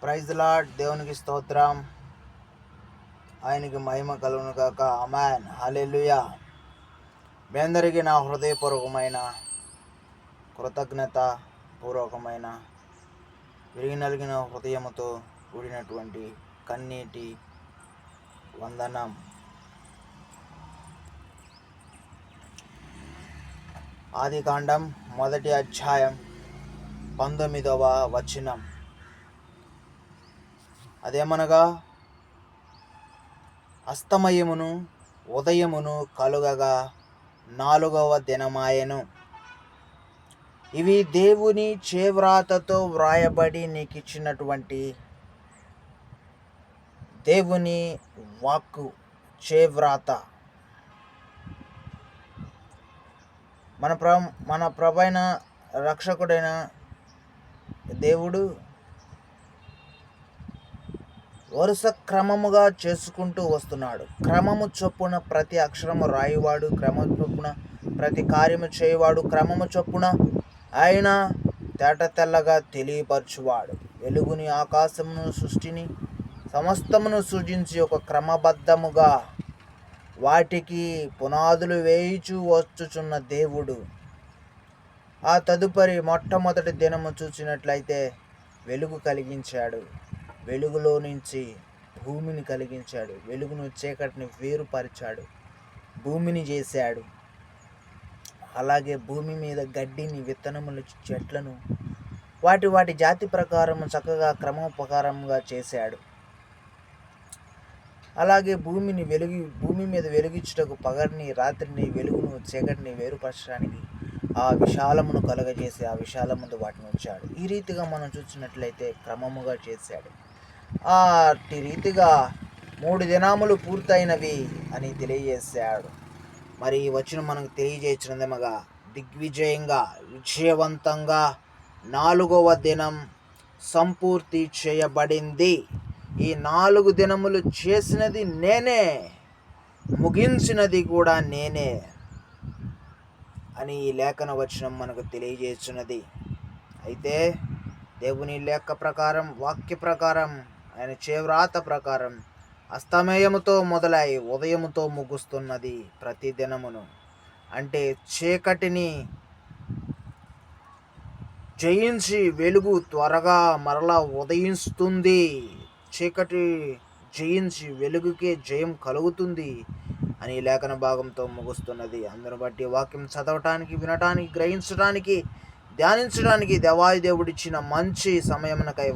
Praise lord. దేవునికి స్తోత్రం, ఆయనకి మహిమ కలుగును గాక. ఆమేన్, హల్లెలూయా. మీ అందరికీ నా హృదయపూర్వకమైన కృతజ్ఞత పూర్వకమైన విరిగి నలిగిన హృదయముతో కూడినటువంటి కన్నీటి వందనం. ఆదికాండం 1వ అధ్యాయం 19వ వచనం. అదేమనగా, అస్తమయమును ఉదయమును కలుగగా 4వ దినమాయెను. ఇవి దేవుని చేవ్రాతతో వ్రాయబడి నీకిచ్చినటువంటి దేవుని వాక్కు చేవ్రాత. మన ప్రభైన రక్షకుడైన దేవుడు వరుస క్రమముగా చేసుకుంటూ వస్తున్నాడు. క్రమము చొప్పున ప్రతి అక్షరము రాయువాడు, క్రమము చొప్పున ప్రతి కార్యము చేయవాడు, క్రమము చొప్పున ఆయన తేట తెల్లగా తెలియపరచువాడు. వెలుగుని, ఆకాశమును, సృష్టిని సమస్తమును సృజించి ఒక క్రమబద్ధముగా వాటికి పునాదులు వేయిచూ వచ్చుచున్న దేవుడు. ఆ తదుపరి మొట్టమొదటి దినము చూసినట్లయితే వెలుగు కలిగించాడు. వెలుగులో నుంచి భూమిని కలిగించాడు. వెలుగును చీకటిని వేరుపరిచాడు, భూమిని చేశాడు. అలాగే భూమి మీద గడ్డిని, విత్తనములు, చెట్లను వాటి జాతి ప్రకారం చక్కగా క్రమోపకారంగా చేశాడు. అలాగే భూమి మీద వెలుగిచ్చుటకు పగటిని, రాత్రిని, వెలుగును, చీకటిని వేరుపరచడానికి ఆ విశాలమును కలుగజేసి ఆ విశాలముందు వాటిని ఉంచాడు. ఈ రీతిగా మనం చూసినట్లయితే క్రమముగా చేశాడు. అట్టి రీతిగా 3 దినములు పూర్తయినవి అని తెలియజేశాడు. మరి ఈ వచనం మనకు తెలియజేసినదేమగా, దిగ్విజయంగా, విజయవంతంగా 4వ దినం సంపూర్తి చేయబడింది. ఈ 4 దినములు చేసినది నేనే, ముగించినది కూడా నేనే అని ఈ లేఖన వచనం మనకు తెలియజేస్తున్నది. అయితే దేవుని లేఖ ప్రకారం, వాక్య ప్రకారం, ఆయన చేవ్రాత ప్రకారం అస్తమయముతో మొదలై ఉదయముతో ముగుస్తున్నది ప్రతి దినమును. అంటే చీకటిని జయించి వెలుగు త్వరగా మరలా ఉదయిస్తుంది. చీకటి జయించి వెలుగుకే జయం కలుగుతుంది అని లేఖన భాగంతో ముగుస్తున్నది. అందును బట్టి వాక్యం చదవటానికి, వినటానికి, గ్రహించడానికి, ధ్యానించడానికి దేవాది దేవుడిచ్చిన మంచి సమయమునకై